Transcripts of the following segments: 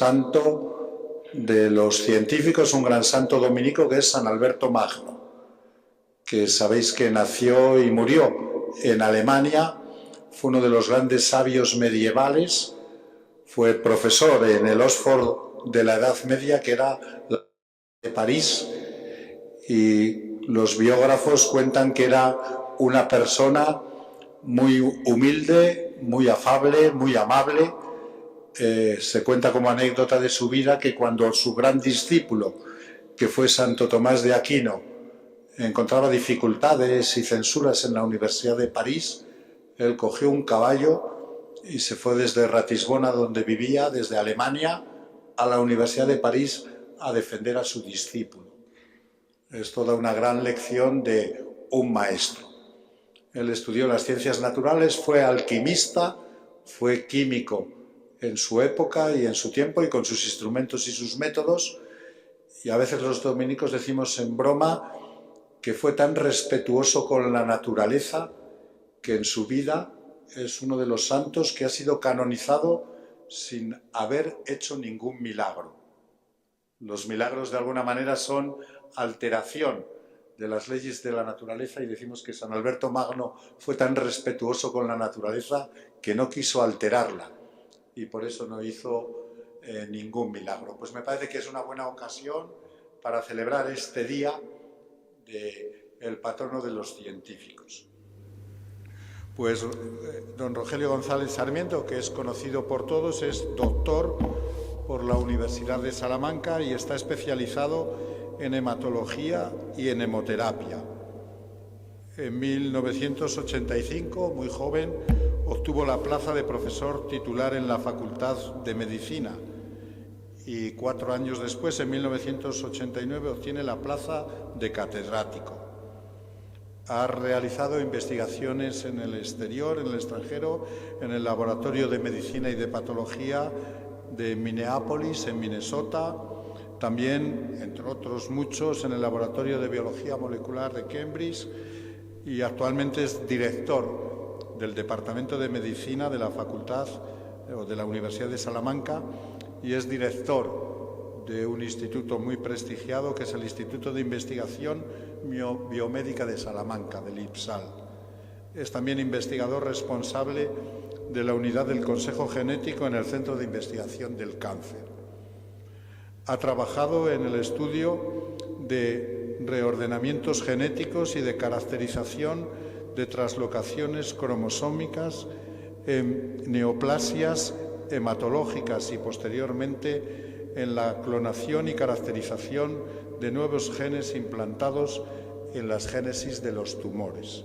santo de los científicos, un gran santo dominico que es San Alberto Magno, que sabéis que nació y murió en Alemania, fue uno de los grandes sabios medievales, fue profesor en el Oxford de la Edad Media, que era la de París, y los biógrafos cuentan que era una persona muy humilde, muy afable, muy amable. Se cuenta como anécdota de su vida que cuando su gran discípulo, que fue Santo Tomás de Aquino, encontraba dificultades y censuras en la Universidad de París, él cogió un caballo y se fue desde Ratisbona, donde vivía, desde Alemania, a la Universidad de París a defender a su discípulo. Es toda una gran lección de un maestro. Él estudió las ciencias naturales, fue alquimista, fue químico en su época y en su tiempo y con sus instrumentos y sus métodos. Y a veces los dominicos decimos en broma que fue tan respetuoso con la naturaleza que en su vida es uno de los santos que ha sido canonizado sin haber hecho ningún milagro. Los milagros de alguna manera son alteración de las leyes de la naturaleza y decimos que San Alberto Magno fue tan respetuoso con la naturaleza que no quiso alterarla y por eso no hizo ningún milagro. Pues me parece que es una buena ocasión para celebrar este día del patrono de los científicos. Pues don Rogelio González Sarmiento, que es conocido por todos, es doctor por la Universidad de Salamanca y está especializado en hematología y en hemoterapia. En 1985, muy joven, obtuvo la plaza de profesor titular en la Facultad de Medicina y 4 años después, en 1989, obtiene la plaza de catedrático. Ha realizado investigaciones en el exterior, en el extranjero, en el Laboratorio de Medicina y de Patología de Minneapolis, en Minnesota, también, entre otros muchos, en el Laboratorio de Biología Molecular de Cambridge y actualmente es director del Departamento de Medicina de la Facultad o de la Universidad de Salamanca y es director de un instituto muy prestigiado que es el Instituto de Investigación Biomédica de Salamanca, del IPSAL. Es también investigador responsable de la unidad del Consejo Genético en el Centro de Investigación del Cáncer. Ha trabajado en el estudio de reordenamientos genéticos y de caracterización de traslocaciones cromosómicas en neoplasias hematológicas y posteriormente en la clonación y caracterización de nuevos genes implantados en las génesis de los tumores.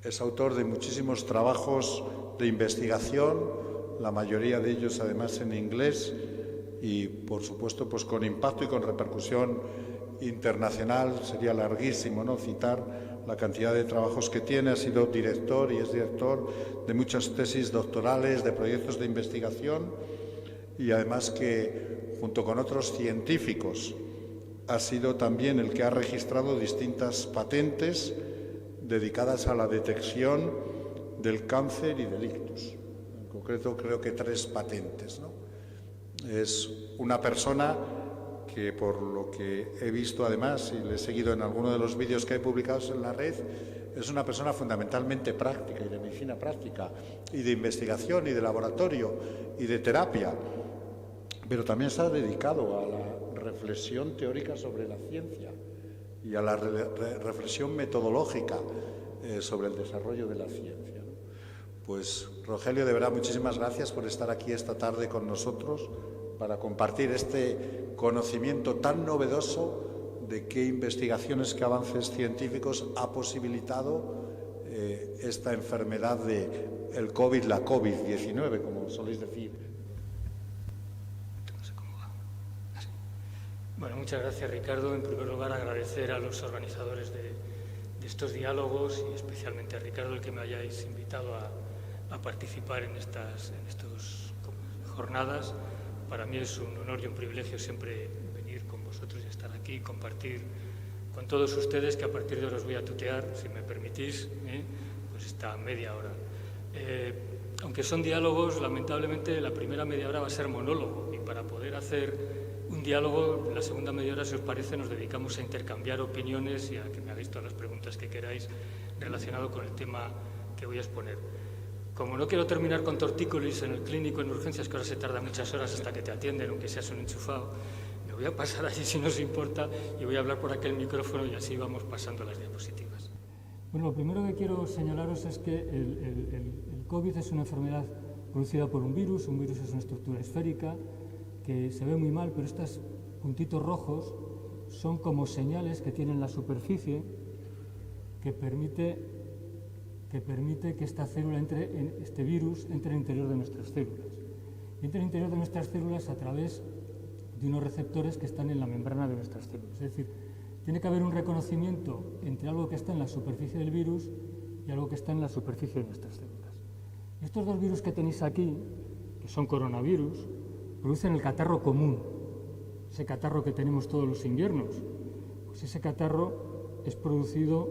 Es autor de muchísimos trabajos de investigación, la mayoría de ellos además en inglés y, por supuesto, pues con impacto y con repercusión internacional. Sería larguísimo, ¿no?, citar la cantidad de trabajos que tiene. Ha sido director y es director de muchas tesis doctorales, de proyectos de investigación y además que, junto con otros científicos, ha sido también el que ha registrado distintas patentes dedicadas a la detección del cáncer y del ictus. En concreto, creo que 3 patentes, ¿no? Es una persona que, por lo que he visto además y le he seguido en alguno de los vídeos que hay publicados en la red, es una persona fundamentalmente práctica y de medicina práctica y de investigación y de laboratorio y de terapia, pero también se ha dedicado a la reflexión teórica sobre la ciencia y a la reflexión metodológica sobre el desarrollo de la ciencia, ¿no? Pues, Rogelio, de verdad, muchísimas gracias por estar aquí esta tarde con nosotros para compartir este conocimiento tan novedoso de qué investigaciones, qué avances científicos ha posibilitado esta enfermedad del COVID, la COVID-19, como soléis decir. Bueno, muchas gracias, Ricardo. En primer lugar, agradecer a los organizadores de estos diálogos y especialmente a Ricardo el que me hayáis invitado a participar en estas jornadas. Para mí es un honor y un privilegio siempre venir con vosotros y estar aquí y compartir con todos ustedes, que a partir de ahora os voy a tutear, si me permitís, pues esta media hora. aunque son diálogos, lamentablemente la primera media hora va a ser monólogo, y para poder hacer un diálogo, la segunda media hora, si os parece, nos dedicamos a intercambiar opiniones y a que me hagáis todas las preguntas que queráis relacionado con el tema que voy a exponer. Como no quiero terminar con tortícolis en el clínico en urgencias, que ahora se tarda muchas horas hasta que te atienden, aunque seas un enchufado, me voy a pasar allí si no os importa y voy a hablar por aquel micrófono y así vamos pasando las diapositivas. Bueno, lo primero que quiero señalaros es que el COVID es una enfermedad producida por un virus es una estructura esférica que se ve muy mal, pero estos puntitos rojos son como señales que tiene en la superficie que permite que esta célula este virus entre en el interior de nuestras células. Y entra en el interior de nuestras células a través de unos receptores que están en la membrana de nuestras células. Es decir, tiene que haber un reconocimiento entre algo que está en la superficie del virus y algo que está en la superficie de nuestras células. Estos dos virus que tenéis aquí, que son coronavirus, producen el catarro común, ese catarro que tenemos todos los inviernos. Pues ese catarro es producido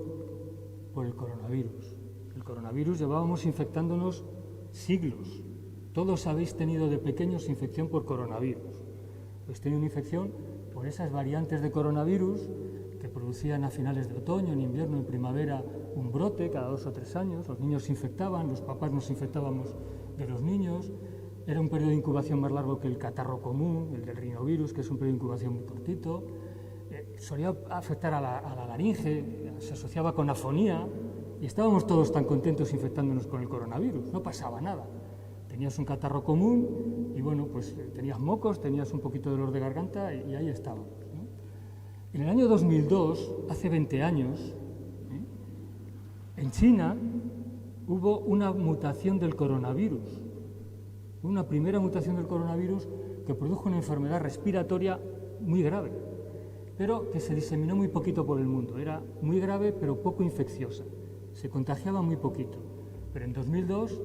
por el coronavirus. El coronavirus llevábamos infectándonos siglos. Todos habéis tenido de pequeños infección por coronavirus. Habéis tenido una infección por esas variantes de coronavirus que producían a finales de otoño, en invierno, en primavera, un brote cada 2 o 3 años. Los niños se infectaban, los papás nos infectábamos de los niños. Era un periodo de incubación más largo que el catarro común, el del rinovirus, que es un periodo de incubación muy cortito. Solía afectar a la laringe, se asociaba con afonía, y estábamos todos tan contentos infectándonos con el coronavirus, no pasaba nada. Tenías un catarro común y bueno, pues tenías mocos, tenías un poquito de dolor de garganta y ahí estábamos, ¿no? En el año 2002, hace 20 años, en China hubo una mutación del coronavirus, una primera mutación del coronavirus que produjo una enfermedad respiratoria muy grave, pero que se diseminó muy poquito por el mundo. Era muy grave, pero poco infecciosa. Se contagiaba muy poquito. Pero en 2002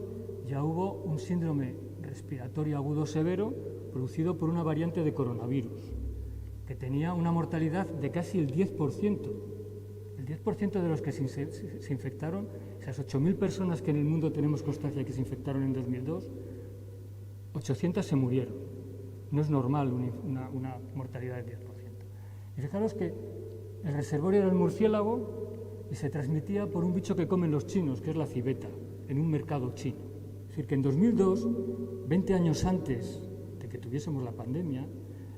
ya hubo un síndrome respiratorio agudo severo producido por una variante de coronavirus, que tenía una mortalidad de casi el 10%. El 10% de los que se infectaron, esas 8.000 personas que en el mundo tenemos constancia que se infectaron en 2002, 800 se murieron. No es normal una mortalidad del 10%. Y fijaros que el reservorio era el murciélago y se transmitía por un bicho que comen los chinos, que es la civeta, en un mercado chino. Es decir, que en 2002, 20 años antes de que tuviésemos la pandemia,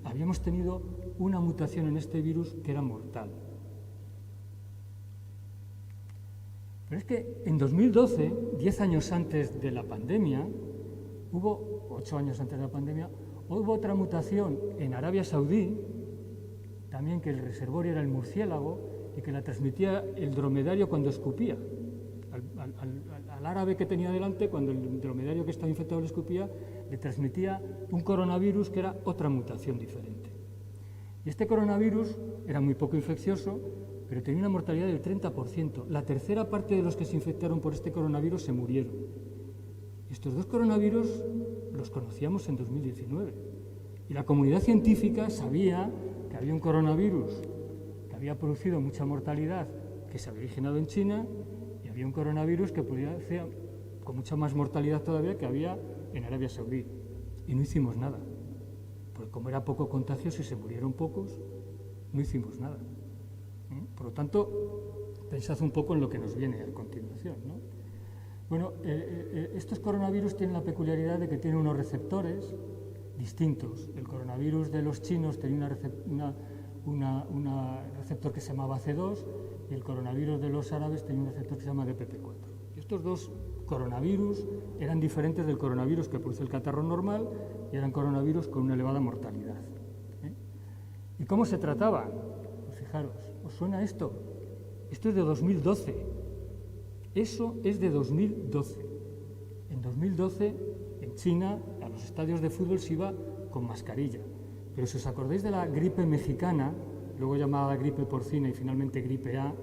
habíamos tenido una mutación en este virus que era mortal. Pero es que en 2012, 10 años antes de la pandemia, 8 años antes de la pandemia, hubo otra mutación en Arabia Saudí, también que el reservorio era el murciélago y que la transmitía el dromedario cuando escupía. Al árabe que tenía delante, cuando el dromedario que estaba infectado le escupía, le transmitía un coronavirus que era otra mutación diferente. Y este coronavirus era muy poco infeccioso, pero tenía una mortalidad del 30%. La tercera parte de los que se infectaron por este coronavirus se murieron. Estos dos coronavirus los conocíamos en 2019. Y la comunidad científica sabía que había un coronavirus que había producido mucha mortalidad, que se había originado en China, y había un coronavirus que podía ser con mucha más mortalidad todavía que había en Arabia Saudí. Y no hicimos nada, porque como era poco contagioso y se murieron pocos, no hicimos nada. Por lo tanto, pensad un poco en lo que nos viene a continuación, ¿no? Bueno, estos coronavirus tienen la peculiaridad de que tienen unos receptores distintos. El coronavirus de los chinos tenía un receptor que se llamaba C2 y el coronavirus de los árabes tenía un receptor que se llama DPP4. Y estos dos coronavirus eran diferentes del coronavirus que produce el catarro normal y eran coronavirus con una elevada mortalidad. ¿Y cómo se trataban? Pues fijaros, ¿os suena esto? Esto es de 2012. Eso es de 2012. En 2012, en China, a los estadios de fútbol se iba con mascarilla. Pero si os acordáis de la gripe mexicana, luego llamada gripe porcina y finalmente gripe A,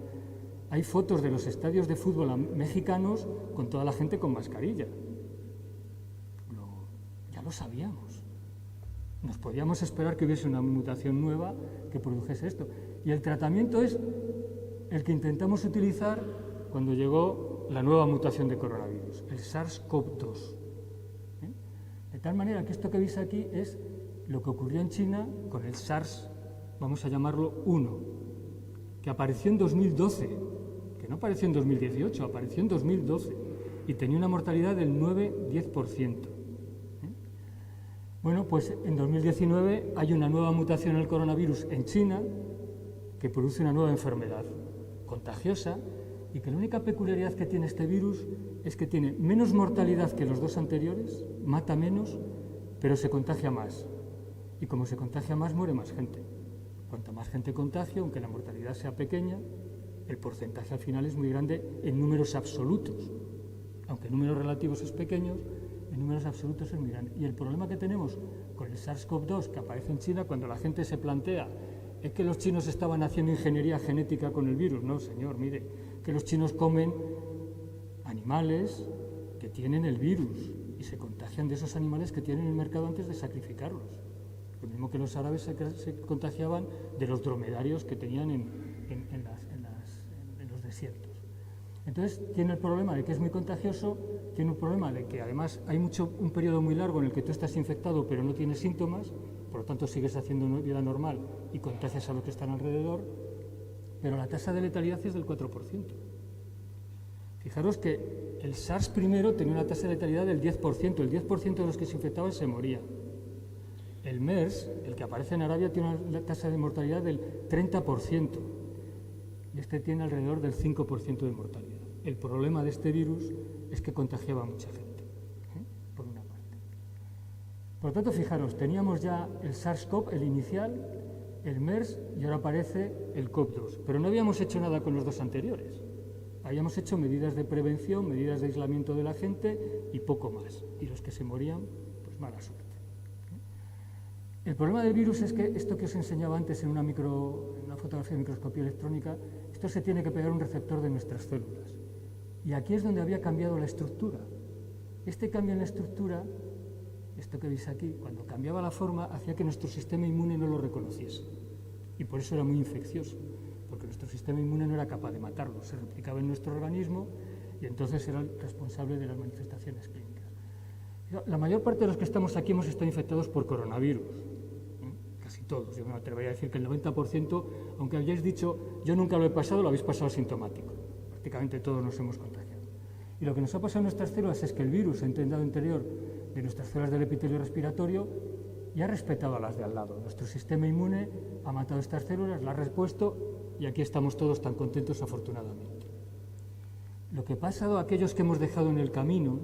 hay fotos de los estadios de fútbol mexicanos con toda la gente con mascarilla. Ya lo sabíamos. Nos podíamos esperar que hubiese una mutación nueva que produjese esto. Y el tratamiento es el que intentamos utilizar cuando llegó la nueva mutación de coronavirus, el SARS-CoV-2. tal manera que esto que veis aquí es lo que ocurrió en China con el SARS, vamos a llamarlo 1, que apareció en 2012, que no apareció en 2018, apareció en 2012 y tenía una mortalidad del 9-10%. Bueno, pues en 2019 hay una nueva mutación del coronavirus en China que produce una nueva enfermedad contagiosa y que la única peculiaridad que tiene este virus es que tiene menos mortalidad que los dos anteriores, mata menos, pero se contagia más. Y como se contagia más, muere más gente. Cuanta más gente contagia, aunque la mortalidad sea pequeña, el porcentaje al final es muy grande en números absolutos. Aunque en números relativos es pequeño, en números absolutos es muy grande. Y el problema que tenemos con el SARS-CoV-2 que aparece en China, cuando la gente se plantea es que los chinos estaban haciendo ingeniería genética con el virus. No, señor, mire, que los chinos comen animales que tienen el virus y se contagian de esos animales que tienen en el mercado antes de sacrificarlos. Lo mismo que los árabes se contagiaban de los dromedarios que tenían en los desiertos. Entonces, tiene el problema de que es muy contagioso, tiene un problema de que además hay un periodo muy largo en el que tú estás infectado pero no tienes síntomas, por lo tanto sigues haciendo vida normal y contagias a los que están alrededor, pero la tasa de letalidad es del 4%. Fijaros que el SARS primero tenía una tasa de letalidad del 10%, el 10% de los que se infectaban se moría. El MERS, el que aparece en Arabia, tiene una tasa de mortalidad del 30%. Y este tiene alrededor del 5% de mortalidad. El problema de este virus es que contagiaba a mucha gente, por una parte. Por lo tanto, fijaros, teníamos ya el SARS-CoV, el inicial, el MERS, y ahora aparece el CoV-2. Pero no habíamos hecho nada con los dos anteriores. Habíamos hecho medidas de prevención, medidas de aislamiento de la gente y poco más. Y los que se morían, pues mala suerte. El problema del virus es que esto que os enseñaba antes en una fotografía de microscopía electrónica, esto se tiene que pegar a un receptor de nuestras células. Y aquí es donde había cambiado la estructura. Este cambio en la estructura, esto que veis aquí, cuando cambiaba la forma, hacía que nuestro sistema inmune no lo reconociese. Y por eso era muy infeccioso, porque nuestro sistema inmune no era capaz de matarlo, se replicaba en nuestro organismo y entonces era el responsable de las manifestaciones clínicas. La mayor parte de los que estamos aquí hemos estado infectados por coronavirus. Casi todos. Yo me atrevería a decir que el 90%, aunque hayáis dicho, yo nunca lo he pasado, lo habéis pasado asintomático. Prácticamente todos nos hemos contagiado. Y lo que nos ha pasado en nuestras células es que el virus ha entrado interior de nuestras células del epitelio respiratorio y ha respetado a las de al lado. Nuestro sistema inmune ha matado estas células, las ha repuesto y aquí estamos todos tan contentos afortunadamente. Lo que ha pasado a aquellos que hemos dejado en el camino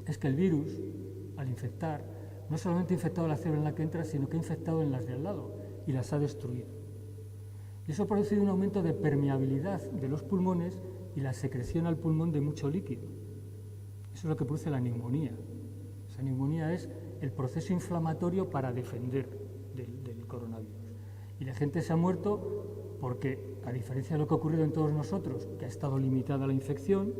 es que el virus, al infectar, no solamente ha infectado la célula en la que entra, sino que ha infectado en las de al lado y las ha destruido. Y eso ha producido un aumento de permeabilidad de los pulmones y la secreción al pulmón de mucho líquido. Eso es lo que produce la neumonía. Esa neumonía es el proceso inflamatorio para defender del coronavirus. Y la gente se ha muerto porque, a diferencia de lo que ha ocurrido en todos nosotros, que ha estado limitada la infección,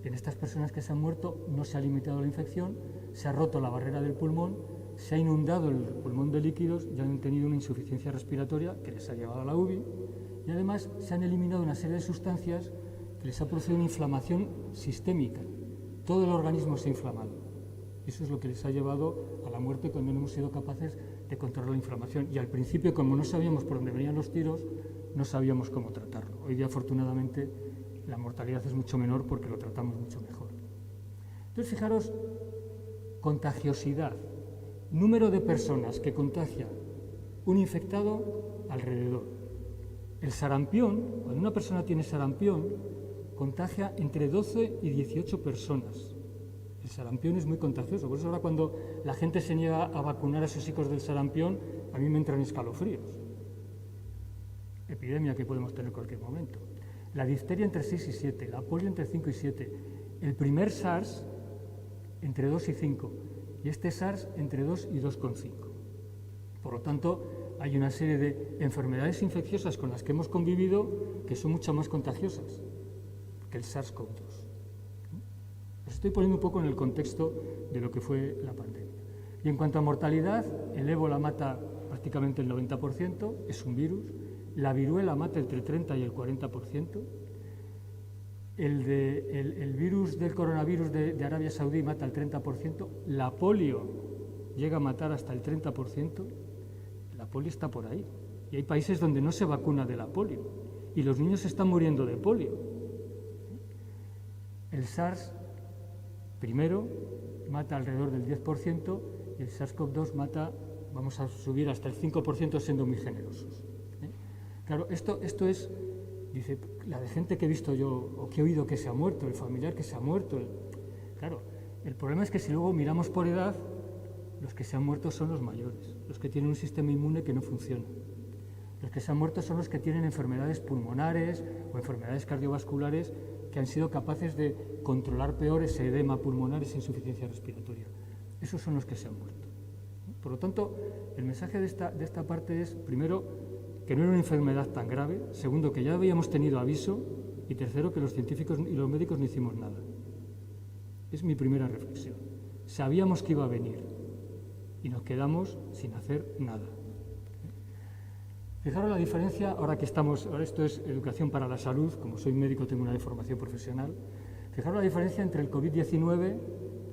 en estas personas que se han muerto no se ha limitado la infección, se ha roto la barrera del pulmón, se ha inundado el pulmón de líquidos y han tenido una insuficiencia respiratoria que les ha llevado a la UBI y además se han eliminado una serie de sustancias que les ha producido una inflamación sistémica. Todo el organismo se ha inflamado. Eso es lo que les ha llevado a la muerte cuando no hemos sido capaces de controlar la inflamación. Y al principio, como no sabíamos por dónde venían los tiros, no sabíamos cómo tratarlo. Hoy día, afortunadamente, la mortalidad es mucho menor porque lo tratamos mucho mejor. Entonces, fijaros, contagiosidad, número de personas que contagia un infectado alrededor. El sarampión, cuando una persona tiene sarampión, contagia entre 12 y 18 personas. El sarampión es muy contagioso, por eso ahora cuando la gente se niega a vacunar a sus hijos del sarampión, a mí me entran escalofríos. Epidemia que podemos tener en cualquier momento. La difteria entre 6 y 7, la polio entre 5 y 7, el primer SARS entre 2 y 5 y este SARS entre 2 y 2,5. Por lo tanto, hay una serie de enfermedades infecciosas con las que hemos convivido que son mucho más contagiosas que el SARS-CoV-2. Os estoy poniendo un poco en el contexto de lo que fue la pandemia. Y en cuanto a mortalidad, el ébola mata prácticamente el 90%, es un virus. La viruela mata entre el 30 y el 40%. El virus del coronavirus de Arabia Saudí mata el 30%. La polio llega a matar hasta el 30%, la polio está por ahí. Y hay países donde no se vacuna de la polio y los niños están muriendo de polio. El SARS, primero, mata alrededor del 10% y el SARS-CoV-2 mata, vamos a subir hasta el 5% siendo muy generosos. Claro, esto es, dice, la de gente que he visto yo o que he oído que se ha muerto, el familiar que se ha muerto. Claro, el problema es que si luego miramos por edad, los que se han muerto son los mayores, los que tienen un sistema inmune que no funciona. Los que se han muerto son los que tienen enfermedades pulmonares o enfermedades cardiovasculares que han sido capaces de controlar peor ese edema pulmonar, esa insuficiencia respiratoria. Esos son los que se han muerto. Por lo tanto, el mensaje de esta parte es, primero, que no era una enfermedad tan grave, segundo, que ya habíamos tenido aviso y tercero, que los científicos y los médicos no hicimos nada. Es mi primera reflexión. Sabíamos que iba a venir y nos quedamos sin hacer nada. Fijaros la diferencia, ahora esto es educación para la salud, como soy médico tengo una deformación profesional, fijaros la diferencia entre el COVID-19,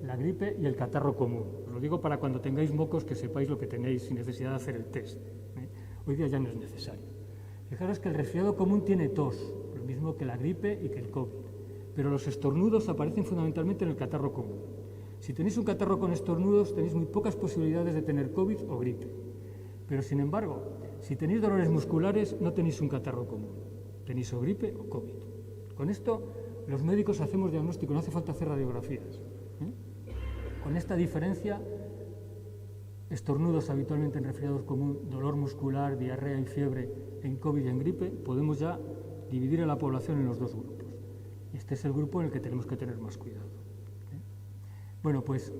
la gripe y el catarro común. Os lo digo para cuando tengáis mocos que sepáis lo que tenéis sin necesidad de hacer el test. Hoy día ya no es necesario. Fijaros que el resfriado común tiene tos, lo mismo que la gripe y que el COVID, pero los estornudos aparecen fundamentalmente en el catarro común. Si tenéis un catarro con estornudos, tenéis muy pocas posibilidades de tener COVID o gripe. Pero, sin embargo, si tenéis dolores musculares, no tenéis un catarro común. Tenéis o gripe o COVID. Con esto, los médicos hacemos diagnóstico, no hace falta hacer radiografías. Con esta diferencia, estornudos habitualmente en resfriados común, dolor muscular, diarrea y fiebre en COVID y en gripe, podemos ya dividir a la población en los dos grupos. Este es el grupo en el que tenemos que tener más cuidado. Bueno, pues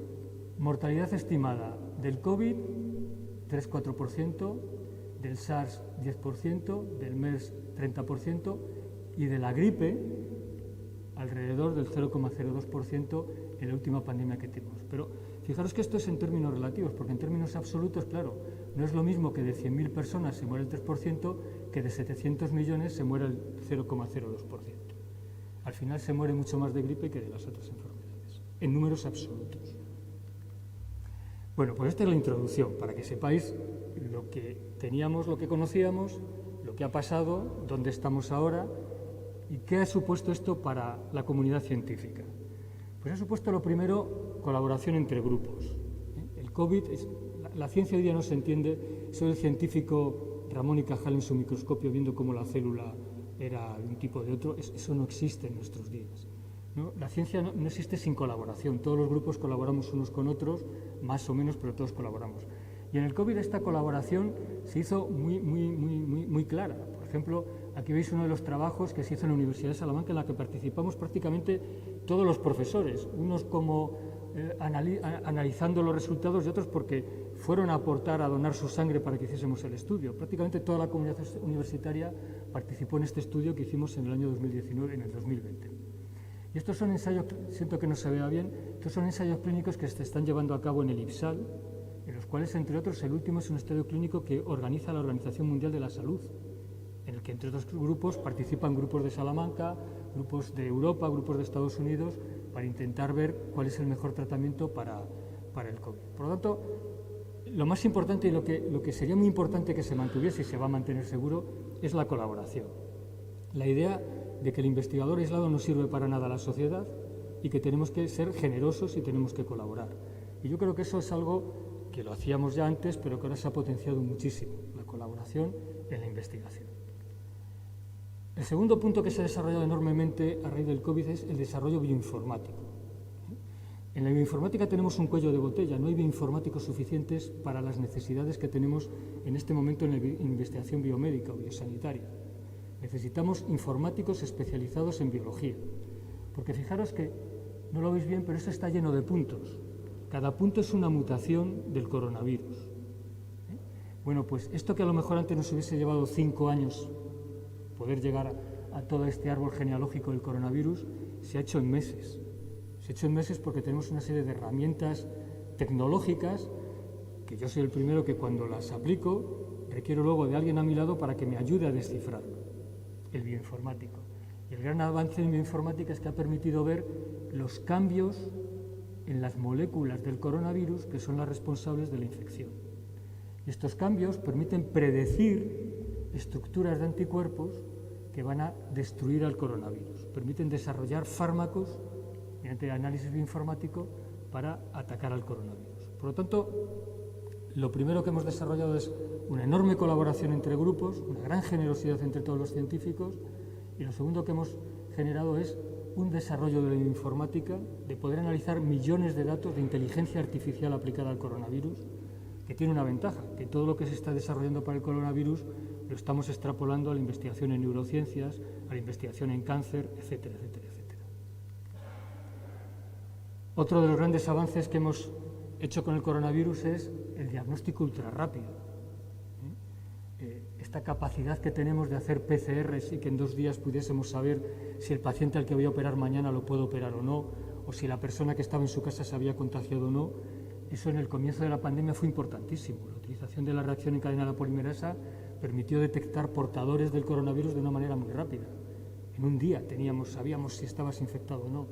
mortalidad estimada del COVID, 3-4%, del SARS 10%, del MERS 30% y de la gripe alrededor del 0,02% en la última pandemia que tuvimos. Pero fijaros que esto es en términos relativos, porque en términos absolutos, claro, no es lo mismo que de 100.000 personas se muere el 3% que de 700 millones se muere el 0,02%. Al final se muere mucho más de gripe que de las otras enfermedades, en números absolutos. Bueno, pues esta es la introducción, para que sepáis lo que teníamos, lo que conocíamos, lo que ha pasado, dónde estamos ahora y qué ha supuesto esto para la comunidad científica. Pues ha supuesto, lo primero, colaboración entre grupos. El COVID, la ciencia hoy día no se entiende, soy el científico Ramón y Cajal en su microscopio viendo cómo la célula era de un tipo o de otro, eso no existe en nuestros días. ¿No? La ciencia no existe sin colaboración, todos los grupos colaboramos unos con otros, más o menos, pero todos colaboramos. Y en el COVID esta colaboración se hizo muy clara. Por ejemplo, aquí veis uno de los trabajos que se hizo en la Universidad de Salamanca en la que participamos prácticamente todos los profesores, unos como analizando los resultados y otros porque fueron a aportar, a donar su sangre para que hiciésemos el estudio. Prácticamente toda la comunidad universitaria participó en este estudio que hicimos en el año 2019, en el 2020. Y estos son ensayos, siento que no se vea bien, estos son ensayos clínicos que se están llevando a cabo en el IPSAL, en los cuales, entre otros, el último es un estudio clínico que organiza la Organización Mundial de la Salud, en el que entre otros grupos participan grupos de Salamanca, grupos de Europa, grupos de Estados Unidos, para intentar ver cuál es el mejor tratamiento para el COVID. Por lo tanto, lo más importante y lo que sería muy importante que se mantuviese y se va a mantener seguro es la colaboración. La idea de que el investigador aislado no sirve para nada a la sociedad y que tenemos que ser generosos y tenemos que colaborar. Y yo creo que eso es algo que lo hacíamos ya antes, pero que ahora se ha potenciado muchísimo, la colaboración en la investigación. El segundo punto que se ha desarrollado enormemente a raíz del COVID es el desarrollo bioinformático. En la bioinformática tenemos un cuello de botella, no hay bioinformáticos suficientes para las necesidades que tenemos en este momento en la investigación biomédica o biosanitaria. Necesitamos informáticos especializados en biología, porque fijaros que, no lo veis bien, pero esto está lleno de puntos. Cada punto es una mutación del coronavirus. Bueno, pues esto que a lo mejor antes nos hubiese llevado 5 años poder llegar a todo este árbol genealógico del coronavirus, se ha hecho en meses. Se ha hecho en meses porque tenemos una serie de herramientas tecnológicas que yo soy el primero que cuando las aplico requiero luego de alguien a mi lado para que me ayude a descifrarlo, el bioinformático. Y el gran avance en bioinformática es que ha permitido ver los cambios en las moléculas del coronavirus que son las responsables de la infección. Y estos cambios permiten predecir estructuras de anticuerpos que van a destruir al coronavirus, permiten desarrollar fármacos mediante análisis bioinformático para atacar al coronavirus. Por lo tanto, lo primero que hemos desarrollado es una enorme colaboración entre grupos, una gran generosidad entre todos los científicos, y lo segundo que hemos generado es un desarrollo de la bioinformática, de poder analizar millones de datos de inteligencia artificial aplicada al coronavirus, que tiene una ventaja, que todo lo que se está desarrollando para el coronavirus lo estamos extrapolando a la investigación en neurociencias, a la investigación en cáncer, etcétera, etcétera, etcétera. Otro de los grandes avances que hemos hecho con el coronavirus es el diagnóstico ultrarrápido. Esta capacidad que tenemos de hacer PCRs y que en 2 días pudiésemos saber si el paciente al que voy a operar mañana lo puedo operar o no, o si la persona que estaba en su casa se había contagiado o no, eso en el comienzo de la pandemia fue importantísimo. La utilización de la reacción en cadena de la polimerasa permitió detectar portadores del coronavirus de una manera muy rápida. En un día sabíamos si estabas infectado o no.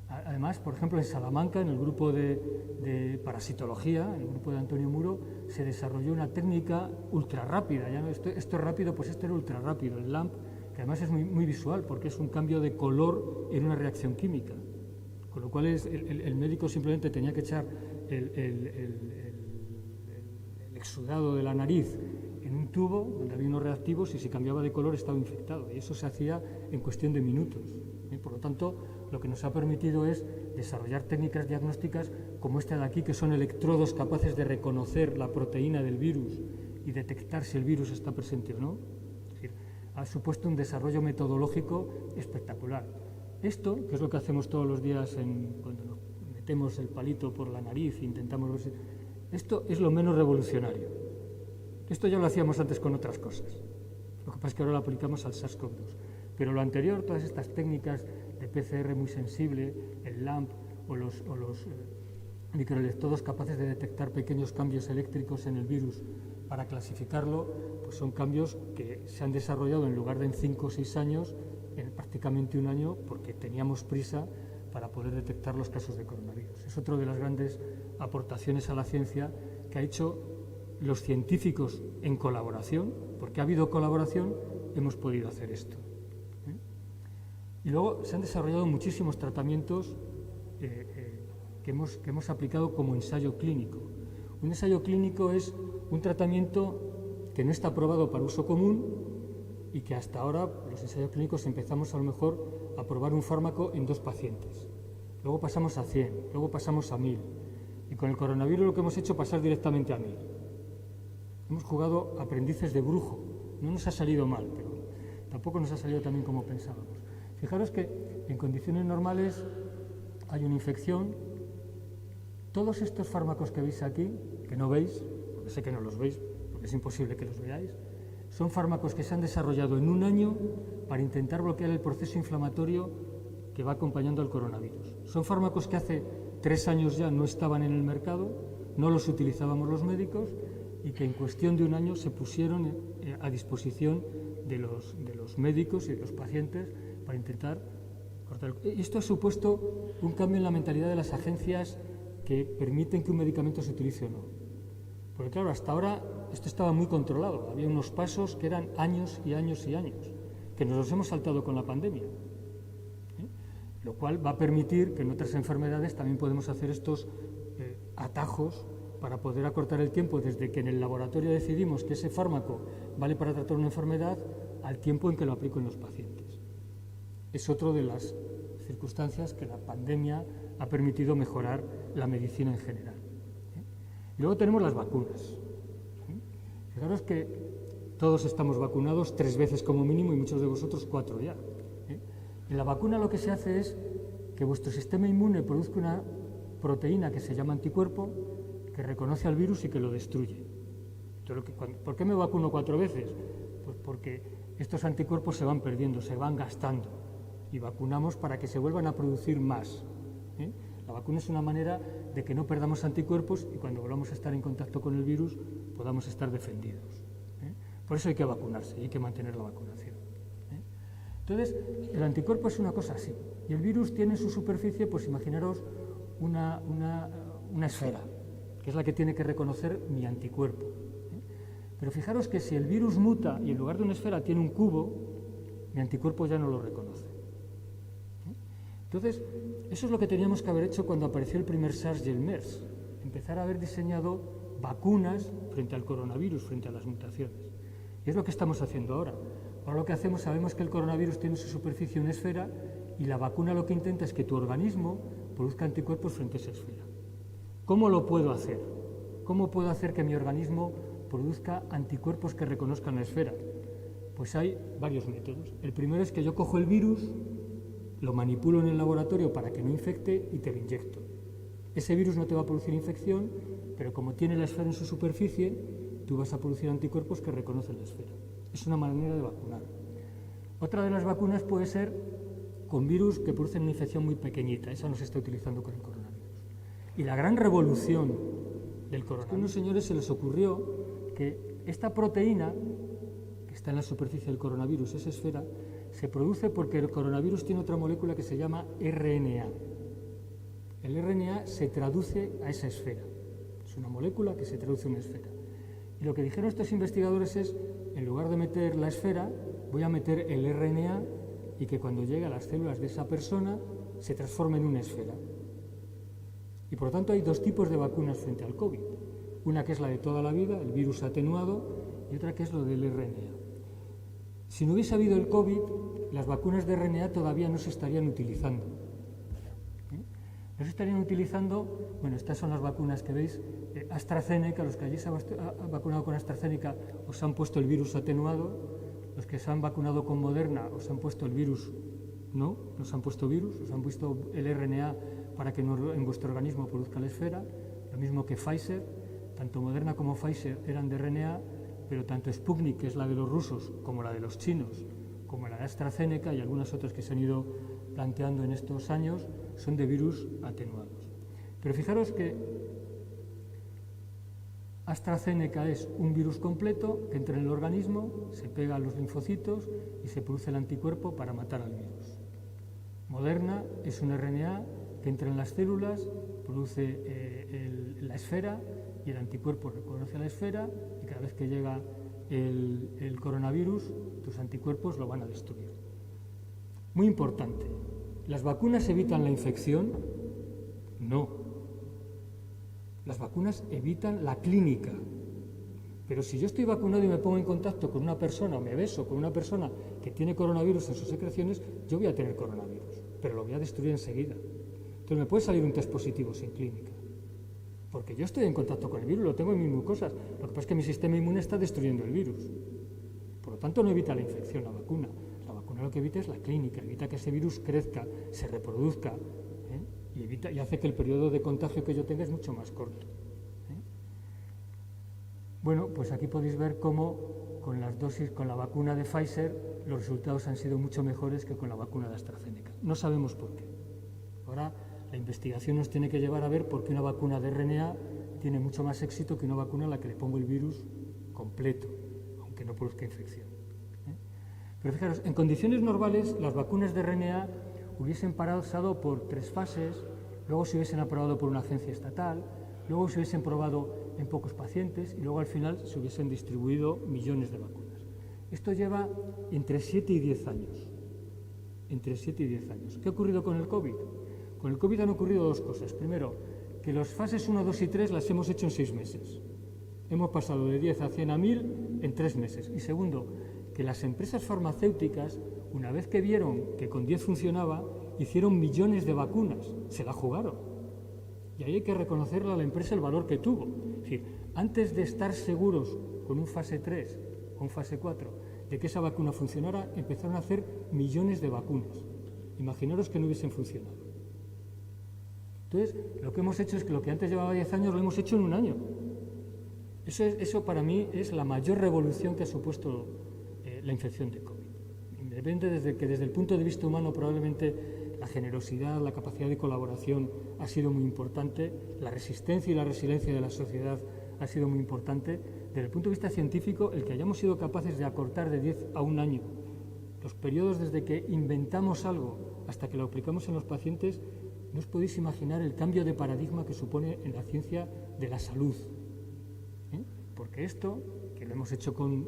Además, por ejemplo, en Salamanca, en el grupo de parasitología, en el grupo de Antonio Muro, se desarrolló una técnica ultra rápida. Ya no, esto es rápido, pues esto era ultra rápido, el LAMP, que además es muy visual, porque es un cambio de color en una reacción química. Con lo cual el médico simplemente tenía que echar el exudado de la nariz en un tubo donde había unos reactivos y si cambiaba de color estaba infectado. Y eso se hacía en cuestión de minutos. Por lo tanto, lo que nos ha permitido es desarrollar técnicas diagnósticas como esta de aquí, que son electrodos capaces de reconocer la proteína del virus y detectar si el virus está presente o no. Es decir, ha supuesto un desarrollo metodológico espectacular. Esto, que es lo que hacemos todos los días cuando nos metemos el palito por la nariz e intentamos ver si... Esto es lo menos revolucionario. Esto ya lo hacíamos antes con otras cosas. Lo que pasa es que ahora lo aplicamos al SARS-CoV-2. Pero lo anterior, todas estas técnicas de PCR muy sensible, el LAMP o los microelectrodos capaces de detectar pequeños cambios eléctricos en el virus para clasificarlo, pues son cambios que se han desarrollado en lugar de en 5 o 6 años, en prácticamente 1 año, porque teníamos prisa para poder detectar los casos de coronavirus. Es otra de las grandes aportaciones a la ciencia que ha hecho los científicos en colaboración, porque ha habido colaboración, hemos podido hacer esto. Y luego se han desarrollado muchísimos tratamientos que hemos aplicado como ensayo clínico. Un ensayo clínico es un tratamiento que no está aprobado para uso común y que hasta ahora, los ensayos clínicos, empezamos a lo mejor a probar un fármaco en 2 pacientes. Luego pasamos a 100, luego pasamos a 1000. Y con el coronavirus lo que hemos hecho es pasar directamente a 1000. Hemos jugado aprendices de brujo. No nos ha salido mal, pero tampoco nos ha salido tan bien como pensábamos. Fijaros que en condiciones normales hay una infección. Todos estos fármacos que veis aquí, que no veis, porque sé que no los veis, porque es imposible que los veáis, son fármacos que se han desarrollado en 1 año para intentar bloquear el proceso inflamatorio que va acompañando al coronavirus. Son fármacos que hace 3 años ya no estaban en el mercado, no los utilizábamos los médicos y que en cuestión de 1 año se pusieron a disposición de los médicos y de los pacientes para intentar cortar. Esto ha supuesto un cambio en la mentalidad de las agencias que permiten que un medicamento se utilice o no. Porque claro, hasta ahora esto estaba muy controlado, había unos pasos que eran años y años y años, que nos los hemos saltado con la pandemia. Lo cual va a permitir que en otras enfermedades también podemos hacer estos atajos para poder acortar el tiempo desde que en el laboratorio decidimos que ese fármaco vale para tratar una enfermedad al tiempo en que lo aplico en los pacientes. Es otra de las circunstancias que la pandemia ha permitido mejorar la medicina en general. Y luego tenemos las vacunas. Fijaros que todos estamos vacunados 3 veces como mínimo y muchos de vosotros 4 ya. En la vacuna lo que se hace es que vuestro sistema inmune produzca una proteína que se llama anticuerpo, que reconoce al virus y que lo destruye. Entonces, ¿por qué me vacuno 4 veces? Pues porque estos anticuerpos se van perdiendo, se van gastando, y vacunamos para que se vuelvan a producir más. La vacuna es una manera de que no perdamos anticuerpos y cuando volvamos a estar en contacto con el virus podamos estar defendidos. Por eso hay que vacunarse y hay que mantener la vacunación. Entonces, el anticuerpo es una cosa así. Y el virus tiene en su superficie, pues imaginaros, una esfera, que es la que tiene que reconocer mi anticuerpo. Pero fijaros que si el virus muta y en lugar de una esfera tiene un cubo, mi anticuerpo ya no lo reconoce. Entonces, eso es lo que teníamos que haber hecho cuando apareció el primer SARS y el MERS, empezar a haber diseñado vacunas frente al coronavirus, frente a las mutaciones. Y es lo que estamos haciendo ahora. Ahora lo que hacemos, sabemos que el coronavirus tiene en su superficie una esfera y la vacuna lo que intenta es que tu organismo produzca anticuerpos frente a esa esfera. ¿Cómo lo puedo hacer? ¿Cómo puedo hacer que mi organismo produzca anticuerpos que reconozcan la esfera? Pues hay varios métodos. El primero es que yo cojo el virus, lo manipulo en el laboratorio para que no infecte y te lo inyecto. Ese virus no te va a producir infección, pero como tiene la esfera en su superficie, tú vas a producir anticuerpos que reconocen la esfera. Es una manera de vacunar. Otra de las vacunas puede ser con virus que producen una infección muy pequeñita. Esa no se está utilizando con el coronavirus. Y la gran revolución del coronavirus, a unos señores se les ocurrió que esta proteína que está en la superficie del coronavirus, esa esfera, se produce porque el coronavirus tiene otra molécula que se llama RNA. El RNA se traduce a esa esfera. Es una molécula que se traduce a una esfera. Y lo que dijeron estos investigadores es, en lugar de meter la esfera, voy a meter el RNA y que cuando llegue a las células de esa persona se transforme en una esfera. Y por lo tanto hay dos tipos de vacunas frente al COVID. Una que es la de toda la vida, el virus atenuado, y otra que es lo del RNA. Si no hubiese habido el COVID, las vacunas de RNA todavía no se estarían utilizando. No se estarían utilizando, bueno, estas son las vacunas que veis, AstraZeneca, los que allí se han vacunado con AstraZeneca os han puesto el virus atenuado, los que se han vacunado con Moderna os han puesto el virus, no os han puesto virus, os han puesto el RNA para que en vuestro organismo produzca la esfera, lo mismo que Pfizer, tanto Moderna como Pfizer eran de RNA, pero tanto Sputnik, que es la de los rusos, como la de los chinos, como la de AstraZeneca y algunas otras que se han ido planteando en estos años, son de virus atenuados. Pero fijaros que AstraZeneca es un virus completo que entra en el organismo, se pega a los linfocitos y se produce el anticuerpo para matar al virus. Moderna es un RNA que entra en las células, produce la esfera y el anticuerpo reconoce la esfera y cada vez que llega el coronavirus, tus anticuerpos lo van a destruir. Muy importante, ¿las vacunas evitan la infección? No. Las vacunas evitan la clínica. Pero si yo estoy vacunado y me pongo en contacto con una persona o me beso con una persona que tiene coronavirus en sus secreciones, yo voy a tener coronavirus, pero lo voy a destruir enseguida. Entonces me puede salir un test positivo sin clínica. Porque yo estoy en contacto con el virus, lo tengo en mis mucosas. Lo que pasa es que mi sistema inmune está destruyendo el virus. Por lo tanto, no evita la infección la vacuna. La vacuna lo que evita es la clínica, evita que ese virus crezca, se reproduzca, y hace que el periodo de contagio que yo tenga es mucho más corto. Bueno, pues aquí podéis ver cómo con las dosis, con la vacuna de Pfizer, los resultados han sido mucho mejores que con la vacuna de AstraZeneca. No sabemos por qué. Ahora la investigación nos tiene que llevar a ver por qué una vacuna de RNA tiene mucho más éxito que una vacuna a la que le pongo el virus completo, aunque no produzca infección. Pero fijaros, en condiciones normales las vacunas de RNA hubiesen pasado por 3 fases, luego se hubiesen aprobado por una agencia estatal, luego se hubiesen probado en pocos pacientes y luego al final se hubiesen distribuido millones de vacunas. Esto lleva entre 7 y 10 años. Entre 7 y 10 años. ¿Qué ha ocurrido con el COVID? Con el COVID han ocurrido 2 cosas. Primero, que las fases 1, 2 y 3 las hemos hecho en 6 meses. Hemos pasado de 10 a 100 a 1000 en 3 meses. Y segundo, que las empresas farmacéuticas, una vez que vieron que con 10 funcionaba, hicieron millones de vacunas, se la jugaron. Y ahí hay que reconocerle a la empresa el valor que tuvo. Es decir, antes de estar seguros con un fase 3 o un fase 4 de que esa vacuna funcionara, empezaron a hacer millones de vacunas. Imaginaros que no hubiesen funcionado. Entonces, lo que hemos hecho es que lo que antes llevaba 10 años lo hemos hecho en un año. Eso para mí es la mayor revolución que ha supuesto la infección de COVID. Depende desde el punto de vista humano probablemente la generosidad, la capacidad de colaboración ha sido muy importante, la resistencia y la resiliencia de la sociedad ha sido muy importante. Desde el punto de vista científico, el que hayamos sido capaces de acortar de 10 a 1 año los periodos desde que inventamos algo hasta que lo aplicamos en los pacientes no os podéis imaginar el cambio de paradigma que supone en la ciencia de la salud. Porque esto, que lo hemos hecho con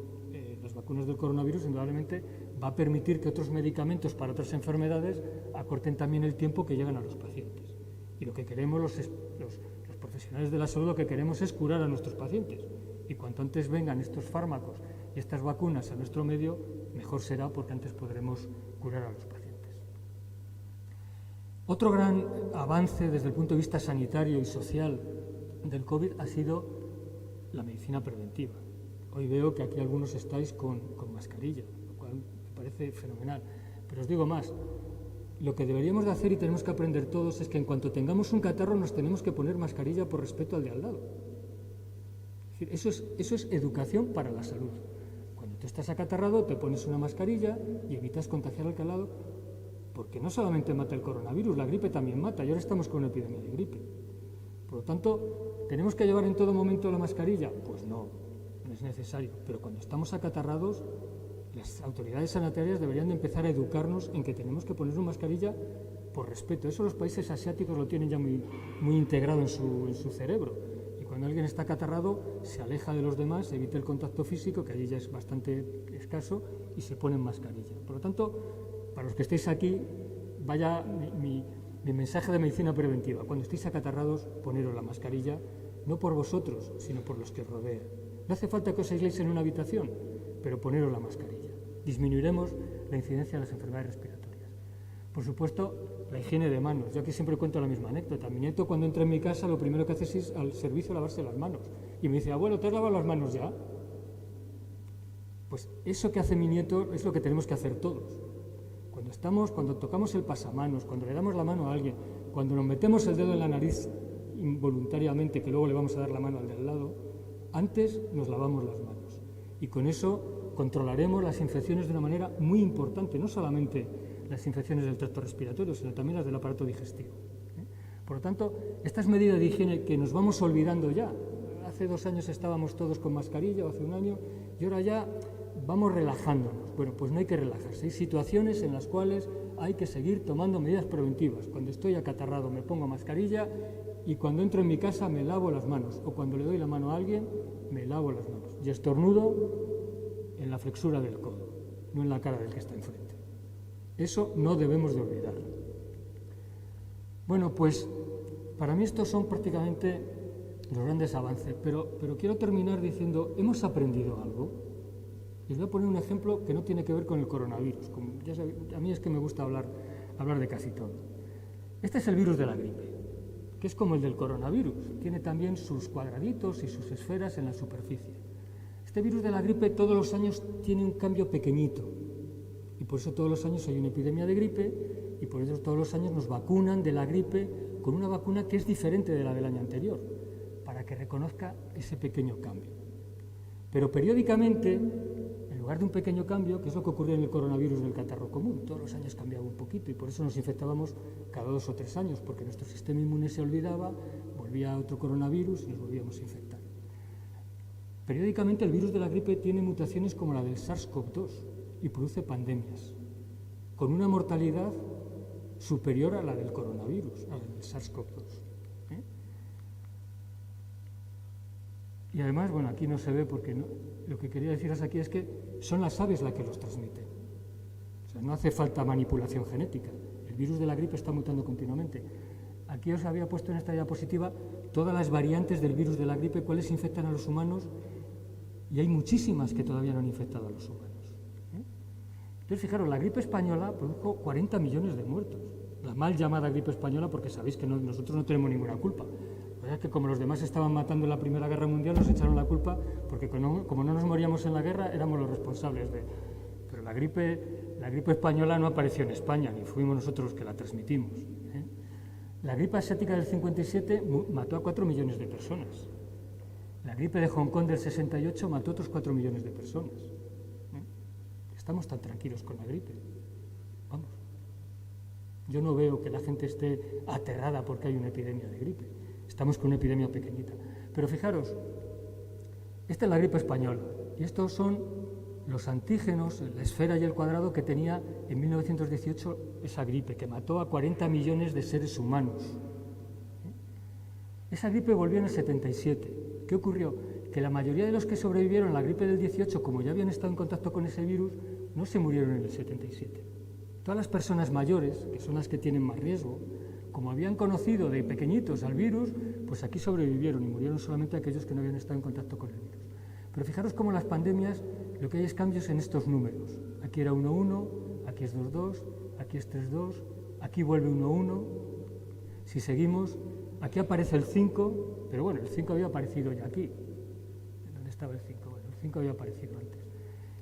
las vacunas del coronavirus, indudablemente va a permitir que otros medicamentos para otras enfermedades acorten también el tiempo que llegan a los pacientes. Y lo que queremos los profesionales de la salud, lo que queremos es curar a nuestros pacientes. Y cuanto antes vengan estos fármacos y estas vacunas a nuestro medio, mejor será, porque antes podremos curar a los pacientes. Otro gran avance desde el punto de vista sanitario y social del COVID ha sido la medicina preventiva. Hoy veo que aquí algunos estáis con mascarilla, lo cual me parece fenomenal. Pero os digo más, lo que deberíamos de hacer y tenemos que aprender todos es que en cuanto tengamos un catarro nos tenemos que poner mascarilla por respeto al de al lado. Es decir, eso es educación para la salud. Cuando tú estás acatarrado te pones una mascarilla y evitas contagiar al que al lado, porque no solamente mata el coronavirus, la gripe también mata, y ahora estamos con una epidemia de gripe. Por lo tanto, ¿tenemos que llevar en todo momento la mascarilla? Pues no es necesario, pero cuando estamos acatarrados, las autoridades sanitarias deberían de empezar a educarnos en que tenemos que poner una mascarilla por respeto. Eso los países asiáticos lo tienen ya muy integrado en su cerebro. Y cuando alguien está acatarrado, se aleja de los demás, evita el contacto físico, que allí ya es bastante escaso, y se pone mascarilla. Por lo tanto, para los que estéis aquí, vaya mi mensaje de medicina preventiva. Cuando estéis acatarrados, poneros la mascarilla, no por vosotros, sino por los que os rodean. No hace falta que os aisléis en una habitación, pero poneros la mascarilla. Disminuiremos la incidencia de las enfermedades respiratorias. Por supuesto, la higiene de manos. Yo aquí siempre cuento la misma anécdota. Mi nieto, cuando entra en mi casa, lo primero que hace es ir al servicio a lavarse las manos. Y me dice, abuelo, ¿te has lavado las manos ya? Pues eso que hace mi nieto es lo que tenemos que hacer todos. Cuando tocamos el pasamanos, cuando le damos la mano a alguien, cuando nos metemos el dedo en la nariz involuntariamente, que luego le vamos a dar la mano al de al lado, antes nos lavamos las manos. Y con eso controlaremos las infecciones de una manera muy importante, no solamente las infecciones del tracto respiratorio, sino también las del aparato digestivo. Por lo tanto, estas medidas de higiene que nos vamos olvidando ya, hace 2 años estábamos todos con mascarilla, o hace 1 año, y ahora ya vamos relajándonos. Bueno, pues no hay que relajarse. Hay situaciones en las cuales hay que seguir tomando medidas preventivas. Cuando estoy acatarrado me pongo mascarilla y cuando entro en mi casa me lavo las manos. O cuando le doy la mano a alguien, me lavo las manos. Y estornudo en la flexura del codo, no en la cara del que está enfrente. Eso no debemos de olvidarlo. Bueno, pues para mí estos son prácticamente los grandes avances. Pero quiero terminar diciendo, ¿hemos aprendido algo? Les voy a poner un ejemplo que no tiene que ver con el coronavirus. Como ya sabéis, a mí es que me gusta hablar de casi todo. Este es el virus de la gripe, que es como el del coronavirus. Tiene también sus cuadraditos y sus esferas en la superficie. Este virus de la gripe todos los años tiene un cambio pequeñito. Y por eso todos los años hay una epidemia de gripe y por eso todos los años nos vacunan de la gripe con una vacuna que es diferente de la del año anterior, para que reconozca ese pequeño cambio. Pero periódicamente, en lugar de un pequeño cambio, que es lo que ocurrió en el coronavirus del catarro común, todos los años cambiaba un poquito y por eso nos infectábamos cada 2 o 3 años, porque nuestro sistema inmune se olvidaba, volvía a otro coronavirus y nos volvíamos a infectar. Periódicamente el virus de la gripe tiene mutaciones como la del SARS-CoV-2 y produce pandemias, con una mortalidad superior a la del coronavirus, a la del SARS-CoV-2. Y además, bueno, aquí no se ve porque no, lo que quería deciros aquí es que son las aves las que los transmiten. O sea, no hace falta manipulación genética. El virus de la gripe está mutando continuamente. Aquí os había puesto en esta diapositiva todas las variantes del virus de la gripe, cuáles infectan a los humanos, y hay muchísimas que todavía no han infectado a los humanos. Entonces, fijaros, la gripe española produjo 40 millones de muertos. La mal llamada gripe española, porque sabéis que nosotros no tenemos ninguna culpa. Es que como los demás estaban matando en la Primera Guerra Mundial, nos echaron la culpa, porque como no nos moríamos en la guerra, éramos los responsables de... Pero la gripe española no apareció en España, ni fuimos nosotros los que la transmitimos. La gripe asiática del 57 mató a 4 millones de personas. La gripe de Hong Kong del 68 mató a otros 4 millones de personas. Estamos tan tranquilos con la gripe. Vamos. Yo no veo que la gente esté aterrada porque hay una epidemia de gripe. Estamos con una epidemia pequeñita. Pero fijaros, esta es la gripe española y estos son los antígenos, la esfera y el cuadrado que tenía en 1918 esa gripe, que mató a 40 millones de seres humanos. Esa gripe volvió en el 77. ¿Qué ocurrió? Que la mayoría de los que sobrevivieron a la gripe del 18, como ya habían estado en contacto con ese virus, no se murieron en el 77. Todas las personas mayores, que son las que tienen más riesgo, como habían conocido de pequeñitos al virus, pues aquí sobrevivieron y murieron solamente aquellos que no habían estado en contacto con el virus. Pero fijaros cómo las pandemias, lo que hay es cambios en estos números. Aquí era 1,1, aquí es 2,2, aquí es 3,2, aquí vuelve 1,1. Si seguimos, aquí aparece el 5, pero bueno, el 5 había aparecido ya aquí. ¿Dónde estaba el 5? Bueno, el 5 había aparecido antes.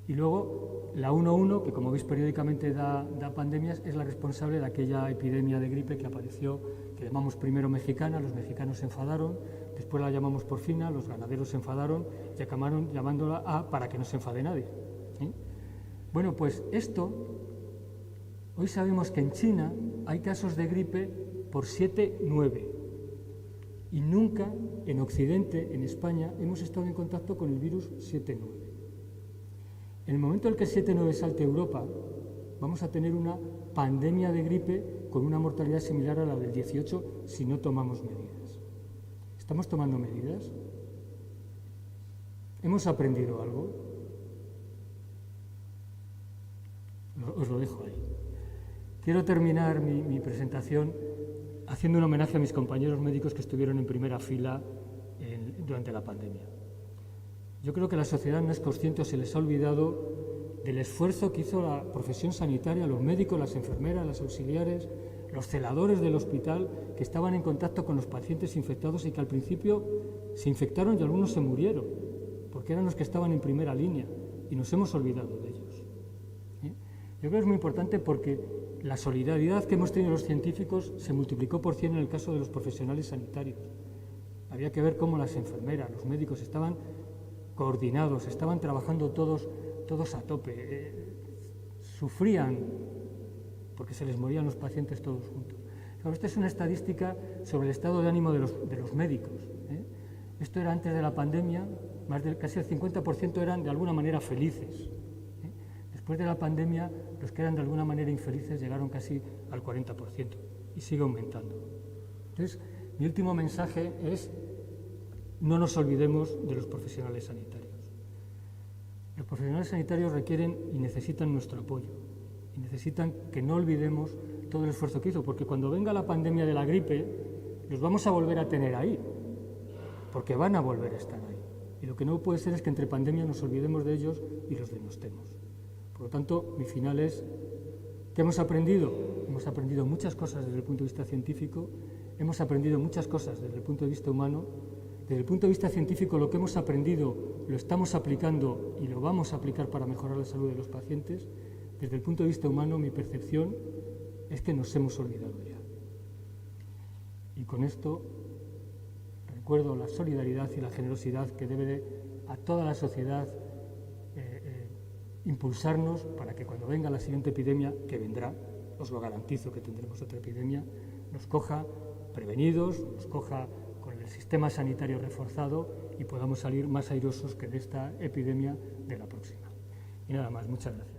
Y luego la 1,1, que como veis periódicamente da pandemias, es la responsable de aquella epidemia de gripe que apareció, que llamamos primero mexicana, los mexicanos se enfadaron, después la llamamos porcina, los ganaderos se enfadaron y acabaron llamándola A para que no se enfade nadie. Bueno, pues esto, hoy sabemos que en China hay casos de gripe por 7, 9. Y nunca en Occidente, en España, hemos estado en contacto con el virus 7-9. En el momento en que el 7-9 salte a Europa, vamos a tener una pandemia de gripe con una mortalidad similar a la del 18 si no tomamos medidas. ¿Estamos tomando medidas? ¿Hemos aprendido algo? Os lo dejo ahí. Quiero terminar mi presentación haciendo un homenaje a mis compañeros médicos que estuvieron en primera fila durante la pandemia. Yo creo que la sociedad no es consciente o se les ha olvidado del esfuerzo que hizo la profesión sanitaria, los médicos, las enfermeras, las auxiliares, los celadores del hospital, que estaban en contacto con los pacientes infectados y que al principio se infectaron y algunos se murieron, porque eran los que estaban en primera línea y nos hemos olvidado de ellos. Yo creo que es muy importante porque la solidaridad que hemos tenido los científicos se multiplicó por 100 en el caso de los profesionales sanitarios. Había que ver cómo las enfermeras, los médicos estaban coordinados, estaban trabajando todos a tope, sufrían porque se les morían los pacientes todos juntos. Pero esta es una estadística sobre el estado de ánimo de los médicos. Esto era antes de la pandemia, casi el 50% eran de alguna manera felices. Después de la pandemia, los que eran de alguna manera infelices llegaron casi al 40% y sigue aumentando. Entonces, mi último mensaje es: no nos olvidemos de los profesionales sanitarios. Los profesionales sanitarios requieren y necesitan nuestro apoyo y necesitan que no olvidemos todo el esfuerzo que hizo, porque cuando venga la pandemia de la gripe, los vamos a volver a tener ahí, porque van a volver a estar ahí. Y lo que no puede ser es que entre pandemias nos olvidemos de ellos y los denostemos. Por lo tanto, mi final es: ¿qué hemos aprendido? Hemos aprendido muchas cosas desde el punto de vista científico, hemos aprendido muchas cosas desde el punto de vista humano. Desde el punto de vista científico, lo que hemos aprendido lo estamos aplicando y lo vamos a aplicar para mejorar la salud de los pacientes. Desde el punto de vista humano, mi percepción es que nos hemos olvidado ya. Y con esto recuerdo la solidaridad y la generosidad que debe a toda la sociedad impulsarnos para que cuando venga la siguiente epidemia, que vendrá, os lo garantizo que tendremos otra epidemia, nos coja prevenidos, nos coja con el sistema sanitario reforzado y podamos salir más airosos que de esta epidemia de la próxima. Y nada más, muchas gracias.